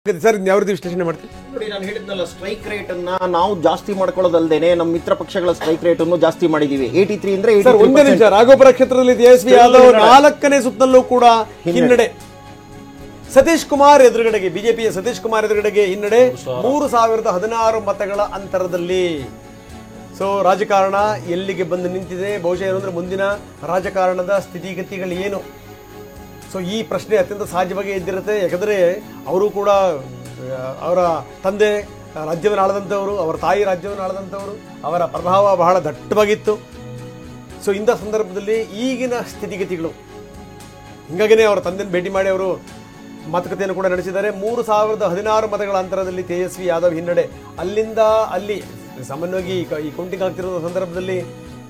Sir ಯಾವ ರೀತಿ ವಿಶ್ಲೇಷಣೆ ಮಾಡ್ತೀವಿ ನೋಡಿ, ನಾನು ಹೇಳಿದ್ನಲ್ಲ, ಸ್ಟ್ರೈಕ್ ರೇಟ್ ಅನ್ನ ನಾವು ಜಾಸ್ತಿ ಮಾಡ್ಕೊಳ್ಳೋದಲ್ದೇನೆ ನಮ್ಮ ಮಿತ್ರ ಪಕ್ಷಗಳ ಸ್ಟ್ರೈಕ್ ರೇಟ್ ಅನ್ನು ಜಾಸ್ತಿ ಮಾಡಿದೀವಿ. 83 ಅಂದ್ರೆ ಸರ್ ಒಂದೇ ನಿಮಿಷ. ರಾಘೋಪುರ ಕ್ಷೇತ್ರದಲ್ಲಿ ತೇಜಸ್ವಿ ಯಾದವ್ 4ನೇ ಸುತ್ತಲ್ಲೂ ಕೂಡ ಹಿನ್ನಡೆ. ಸತೀಶ್ ಕುಮಾರ್ ಎದುರುಗಡೆಗೆ, ಬಿಜೆಪಿಯ ಸತೀಶ್ ಕುಮಾರ್ ಎದುರುಗಡೆಗೆ ಹಿನ್ನಡೆ 3016 ಮತಗಳ ಅಂತರದಲ್ಲಿ. ಸೊ ರಾಜಕಾರಣ ಎಲ್ಲಿಗೆ ಬಂದು ನಿಂತಿದೆ, ಬಹುಶಃ ಏನು ಅಂದ್ರೆ ಮುಂದಿನ ರಾಜಕಾರಣದ ಸ್ಥಿತಿಗತಿಗಳು ಏನು. ಸೊ ಈ ಪ್ರಶ್ನೆ ಅತ್ಯಂತ ಸಹಜವಾಗಿ ಇದ್ದಿರುತ್ತೆ. ಯಾಕಂದರೆ ಅವರು ಕೂಡ ಅವರ ತಂದೆ ರಾಜ್ಯವನ್ನು ಆಳದಂಥವರು, ಅವರ ತಾಯಿ ರಾಜ್ಯವನ್ನು ಆಳದಂಥವರು, ಅವರ ಪ್ರಭಾವ ಬಹಳ ದಟ್ಟವಾಗಿತ್ತು. ಸೊ ಇಂಥ ಸಂದರ್ಭದಲ್ಲಿ ಈಗಿನ ಸ್ಥಿತಿಗತಿಗಳು ಹಿಂಗಾಗಿನೇ ಅವರ ತಂದೆಯನ್ನು ಭೇಟಿ ಮಾಡಿ ಅವರು ಮಾತುಕತೆಯನ್ನು ಕೂಡ ನಡೆಸಿದ್ದಾರೆ. 3016 ಮತಗಳ ಅಂತರದಲ್ಲಿ ತೇಜಸ್ವಿ ಯಾದವ್ ಹಿನ್ನಡೆ. ಅಲ್ಲಿಂದ ಅಲ್ಲಿ ಸಾಮಾನ್ಯವಾಗಿ ಈ ಕೌಂಟಿಂಗ್ ಆಗ್ತಿರೋ ಸಂದರ್ಭದಲ್ಲಿ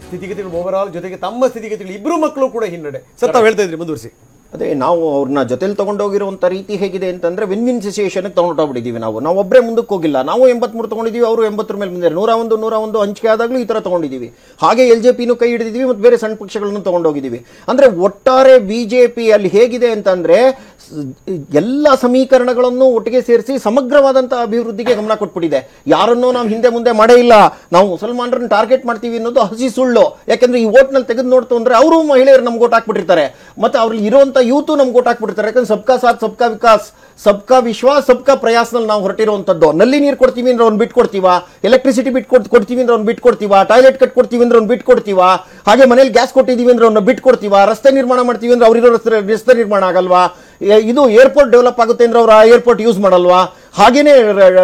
ಸ್ಥಿತಿಗತಿಗಳು ಓವರಾಲ್, ಜೊತೆಗೆ ತಮ್ಮ ಸ್ಥಿತಿಗತಿಗಳು ಇಬ್ಬರು ಮಕ್ಕಳು ಕೂಡ ಹಿನ್ನಡೆ. ಸರ್ ತಾವು ಹೇಳ್ತಾ ಇದ್ರಿ, ಮುಂದುವರಿಸಿ. ಅದೇ ನಾವು ಅವ್ರನ್ನ ಜೊತೆಲಿ ತಗೊಂಡೋಗಿರುವಂತ ರೀತಿ ಹೇಗಿದೆ ಅಂತಂದ್ರೆ ವಿನ್ ವಿನ್ ಸಿಚುಯೇಷನ್ ತಗೊಂಡೋಗ್ಬಿಟ್ಟಿದೀವಿ. ನಾವು ಒಬ್ಬರೇ ಮುಂದಕ್ಕೆ ಹೋಗಿಲ್ಲ. ನಾವು 83 ತಗೊಂಡಿದೀವಿ, ಅವರು 80 ಮೇಲೆ ಬಂದಿದ್ದಾರೆ. 101 ಹಂಚಿಕೆ ಆದಾಗಲೂ ಈ ತರ ತಗೊಂಡಿದ್ದೀವಿ. ಹಾಗೆ LJPನೂ ಕೈ ಹಿಡಿದಿದ್ದೀವಿ ಮತ್ತು ಬೇರೆ ಸಣ್ಣ ಪಕ್ಷಗಳನ್ನು ತಗೊಂಡೋಗಿದ್ದೀವಿ. ಅಂದ್ರೆ ಒಟ್ಟಾರೆ ಬಿಜೆಪಿ ಅಲ್ಲಿ ಹೇಗಿದೆ ಅಂತಂದ್ರೆ ಎಲ್ಲ ಸಮೀಕರಣಗಳನ್ನು ಒಟ್ಟಿಗೆ ಸೇರಿಸಿ ಸಮಗ್ರವಾದಂತಹ ಅಭಿವೃದ್ಧಿಗೆ ಗಮನ ಕೊಟ್ಬಿಟ್ಟಿದೆ. ಯಾರನ್ನೂ ನಾವು ಹಿಂದೆ ಮುಂದೆ ಮಾಡೇ ಇಲ್ಲ. ನಾವು ಮುಸಲ್ಮಾನರನ್ನು ಟಾರ್ಗೆಟ್ ಮಾಡ್ತೀವಿ ಅನ್ನೋದು ಹಸಿ ಸುಳ್ಳು. ಯಾಕಂದ್ರೆ ಈ ಓಟ್ ನಲ್ಲಿ ತೆಗೆದು ನೋಡ್ತು ಅಂದ್ರೆ ಅವರು ಮಹಿಳೆಯರು ನಮ್ಗೆ ಓಟ್ ಹಾಕ್ಬಿಟ್ಟಿರ್ತಾರೆ, ಮತ್ತೆ ಅವ್ರಲ್ಲಿ ಇರುವಂತ ಯೂತು ನಮ್ಗೆ ಓಟ್ ಹಾಕ್ಬಿಟ್ಟಿರ್ತಾರೆ. ಯಾಕಂದ್ರೆ ಸಬ್ಕಾ ಸಾಥ್ ಸಬ್ಕಾ ವಿಕಾಸ್, ಸಬ್ಕಾ ವಿಶ್ವಾಸ್ ಸಬ್ಕಾ ಪ್ರಯಾಸ್ನಲ್ಲಿ ನಾವು ಹೊರಟಿರುವಂತದ್ದು. ನಲ್ಲಿ ನೀರು ಕೊಡ್ತೀವಿ ಅಂದ್ರೆ ಅವ್ನು ಬಿಟ್ಕೊಡ್ತೀವ, ಎಲೆಕ್ಟ್ರಿಸಿಟಿ ಬಿಟ್ಕೊಡ್ತೀವಿ ಅಂದ್ರೆ ಅವ್ನು ಬಿಟ್ಕೊಡ್ತೀವ, ಟಾಯ್ಲೆಟ್ ಕಟ್ಕೊಡ್ತೀವಿ ಅಂದ್ರೆ ಅವ್ನು ಬಿಟ್ಕೊಡ್ತೀವ, ಹಾಗೆ ಮನೇಲಿ ಗ್ಯಾಸ್ ಕೊಟ್ಟಿದೀವಿ ಅಂದ್ರೆ ಅವ್ನ ಬಿಟ್ಕೊಡ್ತೀವ, ರಸ್ತೆ ನಿರ್ಮಾಣ ಮಾಡ್ತೀವಿ ಅಂದ್ರೆ ಅವ್ರಿರೋ ರಸ್ತೆ ನಿರ್ಮಾಣ ಆಗಲ್ವಾ, ಇದು ಏರ್ಪೋರ್ಟ್ ಡೆವಲಪ್ ಆಗುತ್ತೆ ಅಂದ್ರೆ ಅವ್ರು ಆ ಏರ್ಪೋರ್ಟ್ ಯೂಸ್ ಮಾಡಲ್ವಾ, ಹಾಗೇನೆ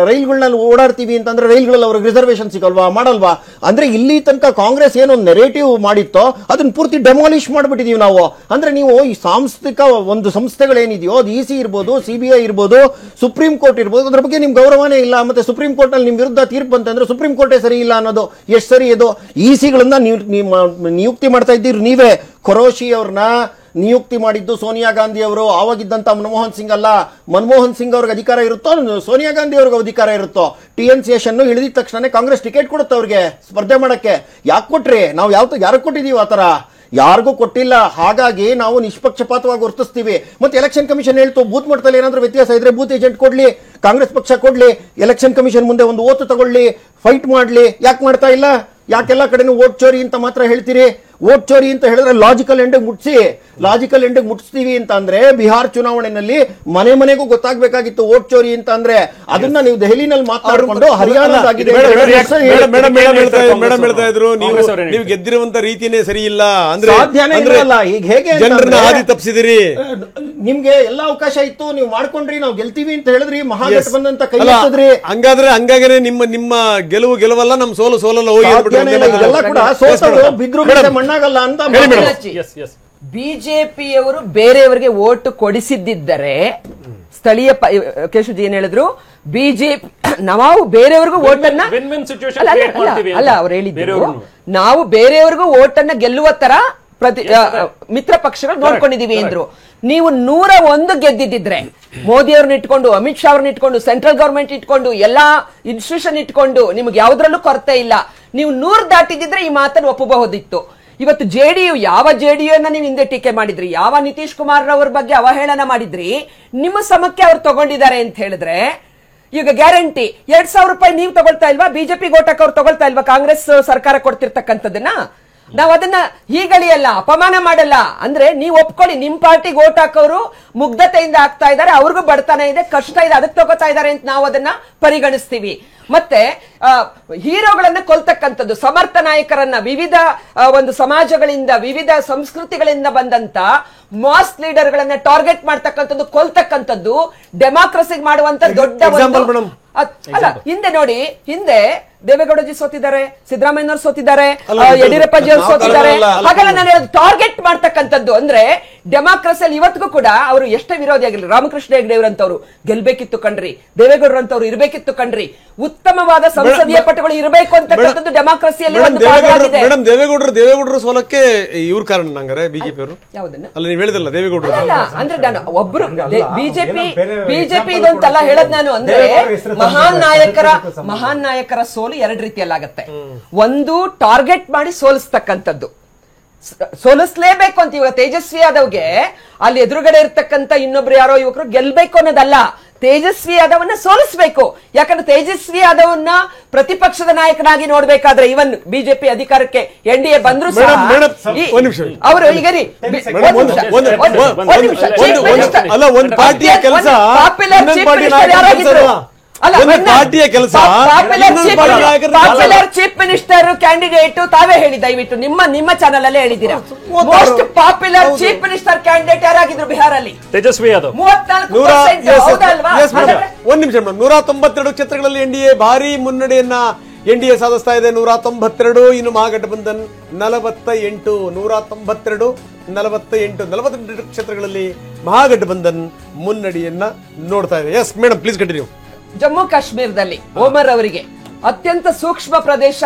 ರೈಲ್ಗಳಲ್ಲಿ ಓಡಾಡ್ತೀವಿ ಅಂತಂದ್ರೆ ರೈಲ್ಗಳಲ್ಲಿ ಅವ್ರಿಗೆ ರಿಸರ್ವೇಶನ್ ಸಿಗಲ್ವಾ, ಮಾಡಲ್ವಾ. ಅಂದ್ರೆ ಇಲ್ಲಿ ತನಕ ಕಾಂಗ್ರೆಸ್ ಏನೊಂದು ನೆರೇಟಿವ್ ಮಾಡಿತ್ತೋ ಅದನ್ನ ಪೂರ್ತಿ ಡೆಮಾಲಿಷ್ ಮಾಡ್ಬಿಟ್ಟಿದೀವಿ ನಾವು. ಅಂದ್ರೆ ನೀವು ಈ ಸಾಂಸ್ಥಿಕ ಒಂದು ಸಂಸ್ಥೆಗಳೇನಿದೆಯೋ, ಅದು EC ಇರ್ಬೋದು, CBI ಇರ್ಬೋದು, ಸುಪ್ರೀಂ ಕೋರ್ಟ್ ಇರ್ಬೋದು, ಅದ್ರ ಬಗ್ಗೆ ನಿಮ್ ಗೌರವನೇ ಇಲ್ಲ. ಮತ್ತೆ ಸುಪ್ರೀಂ ಕೋರ್ಟ್ ನಲ್ಲಿ ನಿಮ್ ವಿರುದ್ಧ ತೀರ್ಪು ಬಂತಂದ್ರೆ ಸುಪ್ರೀಂ ಕೋರ್ಟೇ ಸರಿ ಇಲ್ಲ ಅನ್ನೋದು ಎಷ್ಟು ಸರಿ ಇದು. ECಗಳನ್ನ ನಿಯುಕ್ತಿ ಮಾಡ್ತಾ ಇದ್ದೀರಿ ನೀವೇ. ಖುರೋಶಿ ಅವ್ರನ್ನ ನಿಯುಕ್ತಿ ಮಾಡಿದ್ದು ಸೋನಿಯಾ ಗಾಂಧಿ ಅವರು. ಆವಾಗಿದ್ದಂತ ಮನಮೋಹನ್ ಸಿಂಗ್ ಅಲ್ಲ. ಮನಮೋಹನ್ ಸಿಂಗ್ ಅವ್ರಿಗೆ ಅಧಿಕಾರ ಇರುತ್ತೋ, ಸೋನಿಯಾ ಗಾಂಧಿ ಅವ್ರಿಗೆ ಅಧಿಕಾರ ಇರುತ್ತೋ. TN ಶೇಷನ್ ಇಳಿದ ತಕ್ಷಣ ಕಾಂಗ್ರೆಸ್ ಟಿಕೆಟ್ ಕೊಡುತ್ತೆ ಅವ್ರಿಗೆ ಸ್ಪರ್ಧೆ ಮಾಡಕ್ಕೆ. ಯಾಕೆ ಕೊಟ್ರಿ? ನಾವು ಯಾರಿಗೆ ಕೊಟ್ಟಿದೀವಿ? ಆತರ ಯಾರಿಗೂ ಕೊಟ್ಟಿಲ್ಲ. ಹಾಗಾಗಿ ನಾವು ನಿಷ್ಪಕ್ಷಪಾತವಾಗಿ ವರ್ತಿಸ್ತೀವಿ. ಮತ್ತೆ ಎಲೆಕ್ಷನ್ ಕಮಿಷನ್ ಹೇಳ್ತು, ಬೂತ್ ಮಟ್ಟದಲ್ಲಿ ಏನಾದ್ರೂ ವ್ಯತ್ಯಾಸ ಇದ್ರೆ ಬೂತ್ ಏಜೆಂಟ್ ಕೊಡ್ಲಿ, ಕಾಂಗ್ರೆಸ್ ಪಕ್ಷ ಕೊಡ್ಲಿ, ಎಲೆಕ್ಷನ್ ಕಮಿಷನ್ ಮುಂದೆ ಒಂದು ಓತು ತಗೊಳ್ಳಿ, ಫೈಟ್ ಮಾಡ್ಲಿ. ಯಾಕೆ ಮಾಡ್ತಾ ಇಲ್ಲ? ಯಾಕೆಲ್ಲ ಕಡೆನೂ ವೋಟ್ ಚೋರಿ ಅಂತ ಮಾತ್ರ ಹೇಳ್ತೀರಿ? ವೋಟ್ ಚೋರಿ ಅಂತ ಹೇಳಿದ್ರೆ ಲಾಜಿಕಲ್ ಎಂಡ್ ಮುಟ್ಸಿ. ಲಾಜಿಕಲ್ ಎಂಡ್ ಮುಟ್ಟಿಸ್ತೀವಿ ಅಂತ ಅಂದ್ರೆ ಬಿಹಾರ್ ಚುನಾವಣೆಯಲ್ಲಿ ಮನೆಗೂ ಗೊತ್ತಾಗಬೇಕಾಗಿತ್ತು ವೋಟ್ ಚೋರಿ ಅಂತ ಅಂದ್ರೆ. ಅದನ್ನ ನೀವು ದೆಹಲಿನಲ್ಲಿ ಮಾತಾಡಿಕೊಂಡು ಹರಿಯಾಣದಾಗಿದೆ ಮೇಡಮ್ ಹೇಳ್ತಾ ಇದ್ರು, ನೀವು ಗೆದ್ದಿರುವಂತ ರೀತಿನೇ ಸರಿ ಇಲ್ಲ ಅಂದ್ರೆ ಈಗ ಹೇಗೆ ಜನರನ್ನ ಹಾದಿ ತಪ್ಪಿಸಿದಿರಿ. ನಿಮ್ಗೆ ಎಲ್ಲ ಅವಕಾಶ ಇತ್ತು, ನೀವು ಮಾಡ್ಕೊಂಡ್ರಿ, ನಾವು ಗೆಲ್ತೀವಿ ಅಂತ ಹೇಳಿದ್ರಿ, ಮಹಾಗಠಬಂಧನ್ ಕೈ ಎತ್ತಿದ್ರಿ. ಹಂಗಾದ್ರೆ ನಿಮ್ಮ ಗೆಲುವಲ್ಲ, ನಮ್ಮ ಸೋಲಲ್ಲ. ಹೋಗಿ ಬಿದ್ರು ಮಣ್ಣಾಗಲ್ಲ ಅಂತ. ಬಿಜೆಪಿಯವರು ಬೇರೆಯವರಿಗೆ ಓಟ್ ಕೊಡಿಸಿದ್ದರೆ ಸ್ಥಳೀಯ ಕೇಶವಜಿ ಏನ್ ಹೇಳಿದ್ರು, ಬಿಜೆಪಿ ನಾವು ಬೇರೆಯವ್ರಿಗೂ ಓಟನ್ನ ಅಲ್ಲ ಅವ್ರು ಹೇಳಿದ್ರು, ನಾವು ಬೇರೆಯವ್ರಿಗೂ ಓಟನ್ನ ಗೆಲ್ಲುವ ತರ ಮಿತ್ರ ಪಕ್ಷಗಳು ನೋಡ್ಕೊಂಡಿದೀವಿ ಅಂದ್ರು. ನೀವು 101 ಗೆದ್ದಿದ್ರೆ ಮೋದಿ ಅವ್ರನ್ನ ಇಟ್ಕೊಂಡು, ಅಮಿತ್ ಶಾ ಅವ್ರನ್ನ ಇಟ್ಕೊಂಡು, ಸೆಂಟ್ರಲ್ ಗವರ್ಮೆಂಟ್ ಇಟ್ಕೊಂಡು, ಎಲ್ಲಾ ಇನ್ಸ್ಟಿಟ್ಯೂಷನ್ ಇಟ್ಕೊಂಡು ನಿಮ್ಗೆ ಯಾವ್ದ್ರಲ್ಲೂ ಕೊರತೆ ಇಲ್ಲ. ನೀವು 100 ದಾಟಿದ್ರೆ ಈ ಮಾತನ್ನು ಒಪ್ಪಬಹುದಿತ್ತು. ಇವತ್ತು JDU, ಯಾವ JDU ಅನ್ನ ನೀವು ಹಿಂದೆ ಟೀಕೆ ಮಾಡಿದ್ರಿ, ಯಾವ ನಿತೀಶ್ ಕುಮಾರ್ ಅವ್ರ ಬಗ್ಗೆ ಅವಹೇಳನ ಮಾಡಿದ್ರಿ, ನಿಮ್ಮ ಸಮಕ್ಕೆ ಅವ್ರು ತಗೊಂಡಿದ್ದಾರೆ ಅಂತ ಹೇಳಿದ್ರೆ ಈಗ ಗ್ಯಾರಂಟಿ 2000 ರೂಪಾಯಿ ನೀವು ತಗೊಳ್ತಾ ಇಲ್ವಾ? ಬಿಜೆಪಿ ಗೋಟಕ್ ಅವ್ರು ತಗೊಳ್ತಾ ಇಲ್ವಾ? ಕಾಂಗ್ರೆಸ್ ಸರ್ಕಾರ ಕೊಡ್ತಿರ್ತಕ್ಕಂಥದ್ದನ್ನ ನಾವು ಅದನ್ನ ಹೀಗಳಿಯಲ್ಲ, ಅಪಮಾನ ಮಾಡಲ್ಲ. ಅಂದ್ರೆ ನೀವು ಒಪ್ಕೊಳ್ಳಿ, ನಿಮ್ ಪಾರ್ಟಿಗೆ ಓಟ್ ಹಾಕೋರು ಮುಗ್ಧತೆಯಿಂದ ಆಗ್ತಾ ಇದ್ದಾರೆ, ಅವ್ರಿಗೂ ಬಡತನ ಇದೆ, ಕಷ್ಟ ಇದೆ, ಅದಕ್ಕೆ ತಗೋತಾ ಇದ್ದಾರೆ ಅಂತ ನಾವು ಅದನ್ನ ಪರಿಗಣಿಸ್ತೀವಿ. ಮತ್ತೆ ಹೀರೋಗಳನ್ನ ಕೊಲ್ತಕ್ಕಂಥದ್ದು, ಸಮರ್ಥ ನಾಯಕರನ್ನ, ವಿವಿಧ ಒಂದು ಸಮಾಜಗಳಿಂದ, ವಿವಿಧ ಸಂಸ್ಕೃತಿಗಳಿಂದ ಬಂದಂತ ಮಾಸ್ ಲೀಡರ್ ಗಳನ್ನ ಟಾರ್ಗೆಟ್ ಮಾಡ್ತಕ್ಕಂಥದ್ದು, ಕೊಲ್ತಕ್ಕಂಥದ್ದು ಡೆಮಾಕ್ರಸಿಗೆ ಮಾಡುವಂತ ದೊಡ್ಡ ಅಲ್ಲ. ಹಿಂದೆ ನೋಡಿ, ಹಿಂದೆ ದೇವೇಗೌಡಜಿ ಸೋತಿದ್ದಾರೆ, ಸಿದ್ದರಾಮಯ್ಯನವರು ಸೋತಿದ್ದಾರೆ, ಯಡಿಯೂರಪ್ಪಜಿ ಅವರು ಸೋತಿದ್ದಾರೆ. ಹಾಗೆಲ್ಲ ನಾನು ಟಾರ್ಗೆಟ್ ಮಾಡ್ತಕ್ಕಂಥದ್ದು ಅಂದ್ರೆ ಡೆಮಾಕ್ರಸಿಯಲ್ಲಿ ಇವತ್ತಿಗೂ ಕೂಡ ಅವರು ಎಷ್ಟೇ ವಿರೋಧಿ ಆಗಿಲ್ಲ. ರಾಮಕೃಷ್ಣ ಹೆಗಡೆಯವರಂತವ್ರು ಗೆಲ್ಬೇಕಿತ್ತು ಕಣ್ರಿ, ದೇವೇಗೌಡರಂತವ್ರು ಇರಬೇಕಿತ್ತು ಕಣ್ರಿ. ಉತ್ತಮವಾದ ಸಂಸದೀಯ ಪಟುಗಳು ಇರಬೇಕು ಅಂತಕ್ಕಂಥದ್ದು ಡೆಮಾಕ್ರಸಿಯಲ್ಲಿ ಒಂದು ಭಾಗವಾಗಿದೆ. ಮೇಡಮ್, ದೇವೇಗೌಡರು ಸೋಲಕ್ಕೆ ಇವ್ರ ಕಾರಣ ನಂಗಾರೆ ಬಿಜೆಪಿ ಅವರು. ಯಾವುದನ್ನ ಅಲ್ಲ ನೀವು ಹೇಳಿದಲ್ಲ ದೇವೇಗೌಡರು ಅಂದ್ರೆ ನಾನು ಒಬ್ರು ಬಿಜೆಪಿ ಇದು ಅಂತೆಲ್ಲ ಹೇಳದ್ ನಾನು. ಅಂದ್ರೆ ಮಹಾನ್ ನಾಯಕರ ಸೋಲು 2 ರೀತಿಯಲ್ಲಾಗತ್ತೆ. ಒಂದು ಟಾರ್ಗೆಟ್ ಮಾಡಿ ಸೋಲಿಸ್ತಕ್ಕಂಥದ್ದು, ಸೋಲಿಸಲೇಬೇಕು ಅಂತ. ಇವಾಗ ತೇಜಸ್ವಿ ಯಾದವ್ಗೆ ಅಲ್ಲಿ ಎದುರುಗಡೆ ಇರ್ತಕ್ಕಂಥ ಇನ್ನೊಬ್ರು ಯಾರೋ ಯುವಕರು ಗೆಲ್ಬೇಕು ಅನ್ನೋದಲ್ಲ, ತೇಜಸ್ವಿ ಯಾದವ್ನ ಸೋಲಿಸಬೇಕು. ಯಾಕಂದ್ರೆ ತೇಜಸ್ವಿ ಯಾದವ್ನ ಪ್ರತಿಪಕ್ಷದ ನಾಯಕನಾಗಿ ನೋಡ್ಬೇಕಾದ್ರೆ ಇವನ್ ಬಿಜೆಪಿ ಅಧಿಕಾರಕ್ಕೆ NDA ಬಂದ್ರು ಅವರು ಈಗ ಪಾಪ್ಯುಲರ್ ಚೀಫ್ ಮಿನಿಸ್ಟರ್ ಕ್ಯಾಂಡಿಡೇಟ್ ತಾವೇ ಹೇಳಿ, ದಯವಿಟ್ಟು ನಿಮ್ಮ ಚಾನಲ್ ಅಲ್ಲೇ ಹೇಳಿದ್ದೀರಾ. Most popular chief minister candidate ಯಾರಾಗಿದ್ರು ಬಿಹಾರಲ್ಲಿ? ತೇಜಸ್ವಿ ಯಾದವ್. 192 ಕ್ಷೇತ್ರಗಳಲ್ಲಿ NDA ಭಾರಿ ಮುನ್ನಡೆಯನ್ನ NDA ಸಾಧಿಸ್ತಾ ಇದೆ. 192. ಇನ್ನು ಮಹಾಗಠಬಂಧನ್ 48. 192 ಕ್ಷೇತ್ರಗಳಲ್ಲಿ ಮಹಾಗಠಬಂಧನ್ ಮುನ್ನಡೆಯನ್ನ ನೋಡ್ತಾ ಇದೆ. Yes madam, please continue. Jammu ಕಾಶ್ಮೀರದಲ್ಲಿ ಓಮರ್ ಅವರಿಗೆ ಅತ್ಯಂತ ಸೂಕ್ಷ್ಮ ಪ್ರದೇಶ.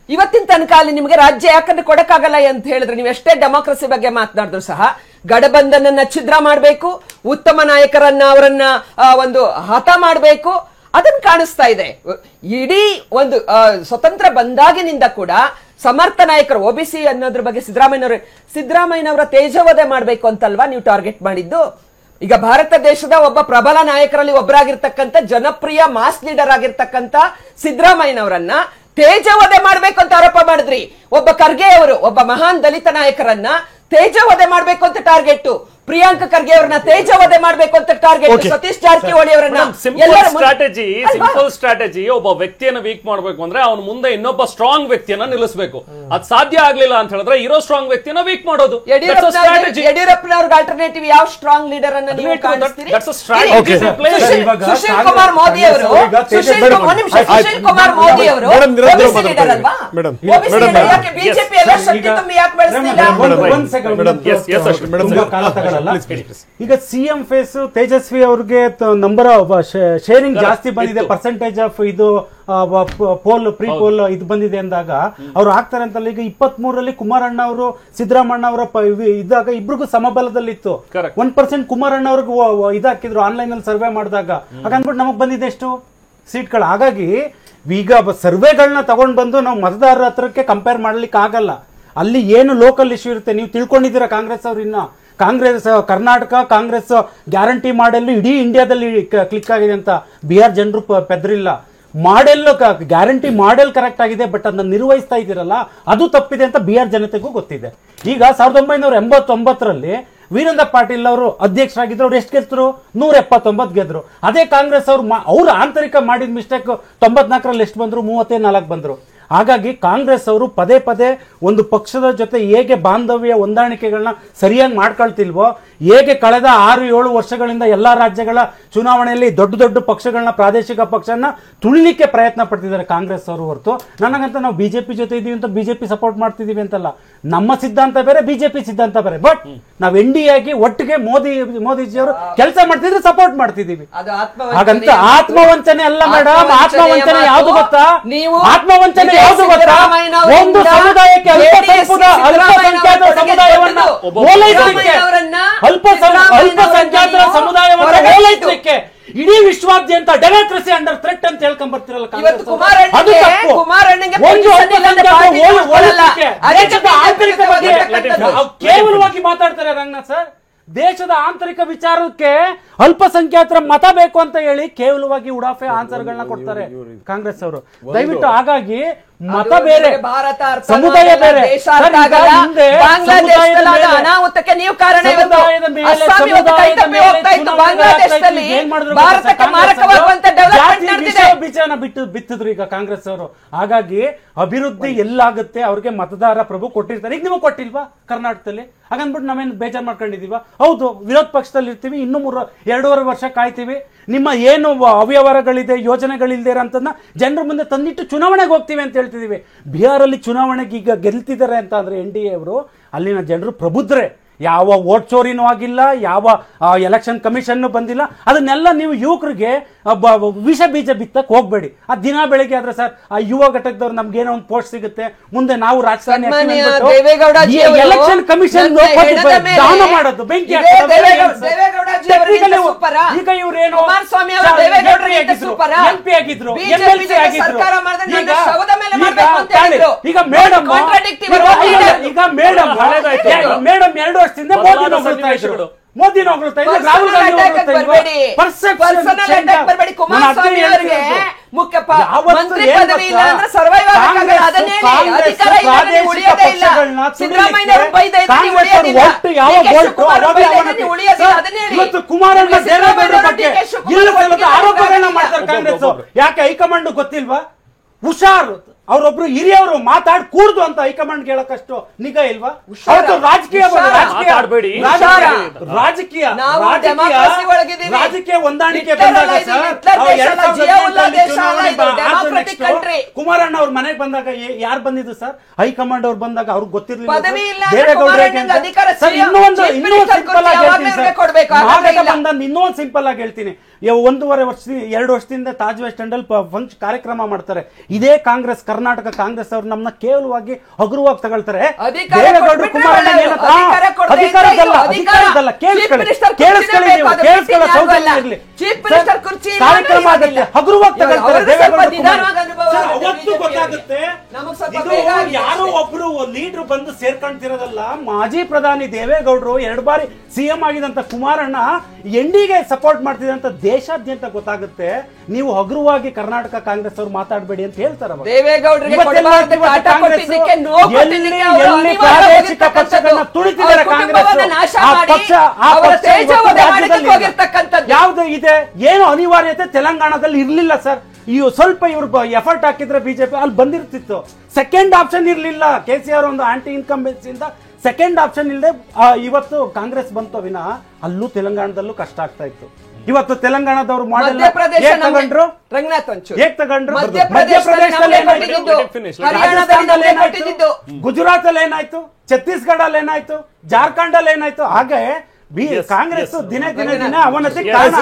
ಇವತ್ತಿನ ತನಕ ಅಲ್ಲಿ ನಿಮಗೆ ರಾಜ್ಯ ಯಾಕಂದ್ರೆ ಕೊಡಕ್ಕಾಗಲ್ಲ ಅಂತ ಹೇಳಿದ್ರೆ, ನೀವು ಎಷ್ಟೇ ಡೆಮಾಕ್ರಸಿ ಬಗ್ಗೆ ಮಾತನಾಡಿದ್ರು ಸಹ ಗಠಬಂಧನನ್ನ ಛಿದ್ರ ಮಾಡಬೇಕು, ಉತ್ತಮ ನಾಯಕರನ್ನ ಅವರನ್ನ ಒಂದು ಹತ ಮಾಡಬೇಕು, ಅದನ್ನ ಕಾಣಿಸ್ತಾ ಇದೆ. ಇಡೀ ಒಂದು ಸ್ವತಂತ್ರ ಬಂದಾಗಿನಿಂದ ಕೂಡ ಸಮರ್ಥ ನಾಯಕರು OBC ಅನ್ನೋದ್ರ ಬಗ್ಗೆ ಸಿದ್ದರಾಮಯ್ಯನವರ ತೇಜವಧೆ ಮಾಡಬೇಕು ಅಂತಲ್ವಾ ನೀವು ಟಾರ್ಗೆಟ್ ಮಾಡಿದ್ದು? ಈಗ ಭಾರತ ದೇಶದ ಒಬ್ಬ ಪ್ರಬಲ ನಾಯಕರಲ್ಲಿ ಒಬ್ಬರಾಗಿರ್ತಕ್ಕಂಥ ಜನಪ್ರಿಯ ಮಾಸ್ ಲೀಡರ್ ಆಗಿರ್ತಕ್ಕಂಥ ಸಿದ್ದರಾಮಯ್ಯನವರನ್ನ ತೇಜವಧೆ ಮಾಡ್ಬೇಕು ಅಂತ ಆರೋಪ ಮಾಡಿದ್ರಿ. ಒಬ್ಬ ಖರ್ಗೆ ಅವರು ಒಬ್ಬ ಮಹಾನ್ ದಲಿತ ನಾಯಕರನ್ನ ತೇಜವಧೆ ಮಾಡ್ಬೇಕು ಅಂತ ಟಾರ್ಗೆಟ್. ಪ್ರಿಯಾಂಕ ಖರ್ಗೆ ಅವರನ್ನ ತೇಜವಧೆ ಮಾಡ್ಬೇಕು ಅಂತ ಟಾರ್ಗೆಟ್. ಸತೀಶ್ ಜಾರಕಿಹೊಳಿ ಅವರನ್ನ ಸಿಂಪಲ್ ಸ್ಟ್ರಾಟಜಿ. ಒಬ್ಬ ವ್ಯಕ್ತಿಯನ್ನು ವೀಕ್ ಮಾಡಬೇಕು ಅಂದ್ರೆ ಅವನ ಮುಂದೆ ಇನ್ನೊಬ್ಬ ಸ್ಟ್ರಾಂಗ್ ವ್ಯಕ್ತಿಯನ್ನ ನಿಲ್ಲಿಸಬೇಕು. ಅದ್ ಸಾಧ್ಯ ಆಗ್ಲಿಲ್ಲ ಅಂತ ಹೇಳಿದ್ರೆ ಇರೋ ಸ್ಟ್ರಾಂಗ್ ವ್ಯಕ್ತಿಯನ್ನ ವೀಕ್ ಮಾಡೋದು. ಯಡಿಯೂರಪ್ಪನವ್ರಿಗೆ ಆಲ್ಟರ್ನೇಟಿವ್ ಯಾವ ಸ್ಟ್ರಾಂಗ್ ಲೀಡರ್ ಅನ್ನ ನೀವು ಕಾಣಿಸ್ತೀರಿ? ಸುಶೀಲ್ ಕುಮಾರ್ ಮೋದಿ ಅವರು ಲೀಡರ್ ಅಲ್ವಾ? ಯಾಕೆ ಬಿಜೆಪಿ ಎಲ್ಲ ಶಕ್ತಿ ತುಂಬಿ ಯಾಕೆ ಬೆಳೆಸ್ತಿಲ್ಲ? ಈಗ ಸಿಎಂ ಫೇಸ್ ತೇಜಸ್ವಿ ಅವ್ರಿಗೆ ನಂಬರ್ ಶೇರಿಂಗ್ ಜಾಸ್ತಿ ಬಂದಿದೆ, ಪರ್ಸೆಂಟೇಜ್ ಆಫ್ ಇದು ಪ್ರೀ ಪೋಲ್ ಇದು ಬಂದಿದೆ ಅಂದಾಗ ಅವ್ರು ಆಗ್ತಾರೆ ಅಂತಲ್ಲ. ಈಗ 23ರಲ್ಲಿ ಕುಮಾರಣ್ಣ ಅವರು ಸಿದ್ದರಾಮಣ್ಣ ಅವರ ಇದ್ದಾಗ ಇಬ್ರಿಗೂ ಸಮಬಲದಲ್ಲಿತ್ತು. 1% ಕುಮಾರಣ್ಣ ಅವ್ರಿಗೆ ಇದಾಕಿದ್ರು ಆನ್ಲೈನ್ ಅಲ್ಲಿ ಸರ್ವೆ ಮಾಡಿದಾಗ. ಹಾಗನ್ಬಿಟ್ಟು ನಮಗ್ ಬಂದಿದೆ ಎಷ್ಟು ಸೀಟ್ಗಳು. ಹಾಗಾಗಿ ಈಗ ಸರ್ವೆಗಳನ್ನ ತಗೊಂಡ್ ಬಂದು ನಾವು ಮತದಾರರ ಹತ್ರಕ್ಕೆ ಕಂಪೇರ್ ಮಾಡ್ಲಿಕ್ಕೆ ಆಗಲ್ಲ. ಅಲ್ಲಿ ಏನು ಲೋಕಲ್ ಇಶ್ಯೂ ಇರುತ್ತೆ ನೀವು ತಿಳ್ಕೊಂಡಿದ್ದೀರಾ. ಕಾಂಗ್ರೆಸ್ ಅವ್ರು ಇನ್ನ ಕಾಂಗ್ರೆಸ್ ಕರ್ನಾಟಕ ಕಾಂಗ್ರೆಸ್ ಗ್ಯಾರಂಟಿ ಮಾಡೆಲ್ ಇಡೀ ಇಂಡಿಯಾದಲ್ಲಿ ಕ್ಲಿಕ್ ಆಗಿದೆ ಅಂತ ಬಿಹಾರ್ ಜನರು ಪೆದ್ರಿಲ್ಲ. ಮಾಡೆಲ್ ಗ್ಯಾರಂಟಿ ಮಾಡೆಲ್ ಕರೆಕ್ಟ್ ಆಗಿದೆ, ಬಟ್ ಅದನ್ನ ನಿರ್ವಹಿಸ್ತಾ ಇದ್ದೀರಲ್ಲ ಅದು ತಪ್ಪಿದೆ ಅಂತ ಬಿಹಾರ್ ಜನತೆಗೂ ಗೊತ್ತಿದೆ. ಈಗ 1989ರಲ್ಲಿ ವೀರೇಂದ್ರ ಪಾಟೀಲ್ ಅವರು ಅಧ್ಯಕ್ಷರಾಗಿದ್ರು. ಅವ್ರು ಎಷ್ಟು ಗೆದ್ರು? 179 ಗೆದ್ರು. ಅದೇ ಕಾಂಗ್ರೆಸ್ ಅವ್ರು ಆಂತರಿಕ ಮಾಡಿದ ಮಿಸ್ಟೇಕ್ 94ರಲ್ಲಿ ಎಷ್ಟು ಬಂದ್ರು? 34 ಬಂದ್ರು. ಹಾಗಾಗಿ ಕಾಂಗ್ರೆಸ್ ಅವರು ಪದೇ ಪದೇ ಒಂದು ಪಕ್ಷದ ಜೊತೆ ಹೇಗೆ ಬಾಂಧವ್ಯ ಹೊಂದಾಣಿಕೆಗಳನ್ನ ಸರಿಯಾಗಿ ಮಾಡ್ಕೊಳ್ತಿಲ್ವೋ, ಹೇಗೆ ಕಳೆದ 6-7 ವರ್ಷಗಳಿಂದ ಎಲ್ಲಾ ರಾಜ್ಯಗಳ ಚುನಾವಣೆಯಲ್ಲಿ ದೊಡ್ಡ ದೊಡ್ಡ ಪಕ್ಷಗಳನ್ನ ಪ್ರಾದೇಶಿಕ ಪಕ್ಷನ ತುಳಿಲಿಕ್ಕೆ ಪ್ರಯತ್ನ ಪಡ್ತಿದ್ದಾರೆ ಕಾಂಗ್ರೆಸ್ ಅವರು. ಹೊರತು ನನಗಂತ ನಾವು ಬಿಜೆಪಿ ಜೊತೆ ಇದೀವಿ ಅಂತ ಬಿಜೆಪಿ ಸಪೋರ್ಟ್ ಮಾಡ್ತಿದೀವಿ ಅಂತಲ್ಲ. ನಮ್ಮ ಸಿದ್ಧಾಂತ ಬೇರೆ, ಬಿಜೆಪಿ ಸಿದ್ಧಾಂತ ಬೇರೆ. ಬಟ್ ನಾವು NDA ಆಗಿ ಒಟ್ಟಿಗೆ ಮೋದಿಜಿ ಅವರು ಕೆಲಸ ಮಾಡ್ತಿದ್ರೆ ಸಪೋರ್ಟ್ ಮಾಡ್ತಿದೀವಿ. ಹಾಗಂತ ಆತ್ಮವಂಚನೆ ಅಲ್ಲ ಮೇಡಮ್. ಆತ್ಮವಂಚನೆ ಯಾವ್ದು ಗೊತ್ತಾ? ಆತ್ಮವಂಚನೆ ಯಾವುದು ಗೊತ್ತಾ? ಒಂದು ಸಮುದಾಯಕ್ಕೆ ಅಲ್ಪಸಂಖ್ಯಾತರ ಸಮುದಾಯವನ್ನ ಓಲೈಸಲಿಕ್ಕೆ, ಅಲ್ಪಸಂಖ್ಯಾತರ ಸಮುದಾಯವನ್ನ ಓಲೈಸಲಿಕ್ಕೆ ಇಡೀ ವಿಶ್ವಾದ್ಯಂತ ಡೆಮೋಕ್ರಸಿ ಅಂಡರ್ ಥ್ರೆಟ್ ಅಂತ ಹೇಳ್ಕೊಂಡ್ ಬರ್ತಿರಲ್ಲ ಕಾಂಗ್ರೆಸ್. ಅದು ತಪ್ಪು. ಒಂದು ಆಂತರಿಕ ಬಗ್ಗೆ ಕೇವಲವಾಗಿ ಮಾತಾಡ್ತಾರೆ ರಂಗನಾಥ್ ಸರ್. ದೇಶದ ಆಂತರಿಕ ವಿಚಾರಕ್ಕೆ ಅಲ್ಪಸಂಖ್ಯಾತರ ಮತ ಬೇಕು ಅಂತ ಹೇಳಿ ಕೇವಲವಾಗಿ ಉಡಾಫೆ ಆನ್ಸರ್ಗಳನ್ನ ಕೊಡ್ತಾರೆ ಕಾಂಗ್ರೆಸ್ ಅವರು. ದಯವಿಟ್ಟು ಹಾಗಾಗಿ ಮತ ಬೇರೆ, ಸಮುದಾಯ ಬೇರೆ. ಅನಾಹುತಕ್ಕೆ ನೀವು ಕಾರಣ. ಬೀಜನ ಬಿತ್ತಿದ್ರು ಈಗ ಕಾಂಗ್ರೆಸ್ ಅವರು. ಹಾಗಾಗಿ ಅಭಿವೃದ್ಧಿ ಎಲ್ಲಾಗುತ್ತೆ ಅವ್ರಿಗೆ ಮತದಾರ ಪ್ರಭು ಕೊಟ್ಟಿರ್ತಾರೆ. ಈಗ ನಿಮಗೆ ಕೊಟ್ಟಿಲ್ವಾ ಕರ್ನಾಟಕದಲ್ಲಿ? ಹಾಗನ್ಬಿಟ್ಟು ನಾವೇನು ಬೇಜಾರು ಮಾಡ್ಕೊಂಡಿದೀವ? ಹೌದು, ವಿರೋಧ ಪಕ್ಷದಲ್ಲಿ ಇರ್ತೀವಿ, ಇನ್ನೂ 2.5 ವರ್ಷ ಕಾಯ್ತೀವಿ. ನಿಮ್ಮ ಏನು ಅವ್ಯವಹಾರಗಳಿದೆ, ಯೋಜನೆಗಳಿಲ್ದೇ ಅಂತನ್ನ ಜನರ ಮುಂದೆ ತಂದಿಟ್ಟು ಚುನಾವಣೆಗೆ ಹೋಗ್ತೀವಿ ಅಂತ ಹೇಳ್ತಿದೀವಿ. ಬಿಹಾರಲ್ಲಿ ಚುನಾವಣೆಗೆ ಈಗ ಗೆಲ್ತಿದ್ದಾರೆ ಅಂತ ಅಂದ್ರೆ NDA ಅವರು, ಅಲ್ಲಿನ ಜನರು ಪ್ರಬುದ್ಧರೆ. ಯಾವ ವೋಟ್ ಚೋರಿನೂ ಆಗಿಲ್ಲ, ಯಾವ ಎಲೆಕ್ಷನ್ ಕಮಿಷನ್ ಬಂದಿಲ್ಲ. ಅದನ್ನೆಲ್ಲ ನೀವು ಯುವಕರಿಗೆ ವಿಷ ಬೀಜ ಬಿತ್ತಕ್ಕೆ ಹೋಗ್ಬೇಡಿ. ಆ ದಿನ ಬೆಳಿಗ್ಗೆ ಆದ್ರೆ ಸರ್ ಆ ಯುವ ಘಟಕದವ್ರು ನಮ್ಗೇನೋ ಒಂದು ಪೋಸ್ಟ್ ಸಿಗುತ್ತೆ, ಮುಂದೆ ನಾವು ರಾಜಕಾರಣಿ ಎಲೆಕ್ಷನ್ ಕಮಿಷನ್ ದಾನ ಮಾಡೋದು, ಬೆಂಕಿ ಈಗ ಇವ್ರೇನು MP ಆಗಿದ್ರು, MLC ಆಗಿದ್ರು. ಈಗ ಮೇಡಮ್ 2 ವರ್ಷದಿಂದ ಮೋದಿ ನೋಡ್ತಾ ಇದ್ರು. ಮೋದಿನ ಹೊಗಳ್ತಾ ಇಲ್ಲ, ರಾಹುಲ್ ಗಾಂಧಿ ಹೊಗಳ್ತಾ ಬರಬೇಡಿ. ಕುಮಾರಸ್ವಾಮಿ ಅವರಿಗೆ ಮುಖ್ಯ ಮಂತ್ರಿ ಪದವಿ ಇಲ್ಲ ಅಂದ್ರೆ ಸರ್ವೈವ್ ಆಗಲ್ಲ. ಅದನ್ನೇ ಅಧಿಕಾರ ಇಲ್ಲ, ಉಳಿಯೋದೇ ಇಲ್ಲ. ಸಿದ್ದರಾಮಯ್ಯ ಬೈದ ಉಳಿಯೋದಿಲ್ಲ. ಇವತ್ತು ಕುಮಾರಣ್ಣ ದೇವೇಗೌಡರ ಬಗ್ಗೆ ಇಲ್ಲದ ಆರೋಪಗಳನ್ನ ಮಾಡ್ತಾರೆ ಕಾಂಗ್ರೆಸ್. ಯಾಕೆ ಹೈಕಮಾಂಡ್ ಗೊತ್ತಿಲ್ವಾ? ಹುಷಾರ್, ಅವರೊಬ್ರು ಹಿರಿಯವರು ಮಾತಾಡ್ ಕೂಡ್ದು ಅಂತ ಹೈಕಮಾಂಡ್ ಹೇಳಕ್ಕಷ್ಟು ನಿಗಾ ಇಲ್ವಾ? ರಾಜಕೀಯ ಹೊಂದಾಣಿಕೆ ಬಂದಾಗ ಕುಮಾರಣ್ಣ ಅವ್ರ ಮನೆಗೆ ಬಂದಾಗ ಯಾರು ಬಂದಿದ್ದು ಸರ್? ಹೈಕಮಾಂಡ್ ಅವ್ರು ಬಂದಾಗ ಅವ್ರಿಗೆ ಗೊತ್ತಿರ್ಲಿಲ್ಲ. ಇನ್ನೊಂದು ಸಿಂಪಲ್ ಆಗಿ ಹೇಳ್ತೀನಿ, 1.5 ವರ್ಷ 2 ವರ್ಷದಿಂದ ತಾಜ್ ವೆಸ್ಟ್ ಎಂಡ್ ಅಲ್ಲಿ ಕಾರ್ಯಕ್ರಮ ಮಾಡ್ತಾರೆ. ಇದೇ ಕಾಂಗ್ರೆಸ್, ಕರ್ನಾಟಕ ಕಾಂಗ್ರೆಸ್ ಅವರು ನಮ್ಮನ್ನ ಕೇವಲವಾಗಿ ಹಗುರವಾಗಿ ತಗೊಳ್ತಾರೆ. ದೇವೇಗೌಡರು ಕುಮಾರಣ್ಣ ಅಧಿಕಾರದಲ್ಲ, ಕಾರ್ಯಕ್ರಮ ಆಗುತ್ತೆ, ಹಗುರವಾಗಿ ತಗೊಳ್ತಾರೆ. ಅವತ್ತು ಗೊತ್ತಾಗುತ್ತೆ ಯಾರೋ ಒಬ್ರು ಲೀಡರ್ ಬಂದು ಸೇರ್ಕೊಂತಿರೋದಲ್ಲ. ಮಾಜಿ ಪ್ರಧಾನಿ ದೇವೇಗೌಡರು 2 ಬಾರಿ ಸಿಎಂ ಆಗಿದಂತ ಕುಮಾರಣ್ಣ ಎಂಡಿಗೆ ಸಪೋರ್ಟ್ ಮಾಡ್ತಿದಂತ ದೇಶಾದ್ಯಂತ ಗೊತ್ತಾಗುತ್ತೆ. ನೀವು ಹಗುರವಾಗಿ ಕರ್ನಾಟಕ ಕಾಂಗ್ರೆಸ್ ಅವರು ಮಾತಾಡಬೇಡಿ ಅಂತ ಹೇಳ್ತಾರೆ. ಪ್ರಾದೇಶಿಕ ಪಕ್ಷಗಳನ್ನ ತುಳಿತಿದ್ದಾರೆ ಕಾಂಗ್ರೆಸ್. ಯಾವ್ದು ಇದೆ, ಏನು ಅನಿವಾರ್ಯತೆ ತೆಲಂಗಾಣದಲ್ಲಿ ಇರ್ಲಿಲ್ಲ ಸರ್. ಸ್ವಲ್ಪ ಇವ್ರು ಎಫರ್ಟ್ ಹಾಕಿದ್ರೆ ಬಿಜೆಪಿ ಅಲ್ಲಿ ಬಂದಿರ್ತಿತ್ತು. ಸೆಕೆಂಡ್ ಆಪ್ಷನ್ ಇರ್ಲಿಲ್ಲ. ಕೆಸಿಆರ್ ಒಂದು ಆಂಟಿ ಇನ್ಕಂಬೆನ್ಸಿ ಇಂದ ಸೆಕೆಂಡ್ ಆಪ್ಷನ್ ಇಲ್ಲದೆ ಇವತ್ತು ಕಾಂಗ್ರೆಸ್ ಬಂತು ವಿನಃ ಅಲ್ಲೂ ತೆಲಂಗಾಣದಲ್ಲೂ ಕಷ್ಟ ಆಗ್ತಾ ಇತ್ತು. ಇವತ್ತು ತೆಲಂಗಾಣದವರು ಮಾಡೆಲ್ ತಗೊಂಡ್ರು, ಗುಜರಾತ್ ಅಲ್ಲಿ ಏನಾಯ್ತು, ಛತ್ತೀಸ್ಗಢ ಅಲ್ಲಿ ಏನಾಯ್ತು, ಜಾರ್ಖಂಡ್ ಅಲ್ಲಿ ಏನಾಯ್ತು. ಹಾಗೆ ಕಾಂಗ್ರೆಸ್ ದಿನೇ ದಿನೇ ಅವನತಿ ಕಾರಣ.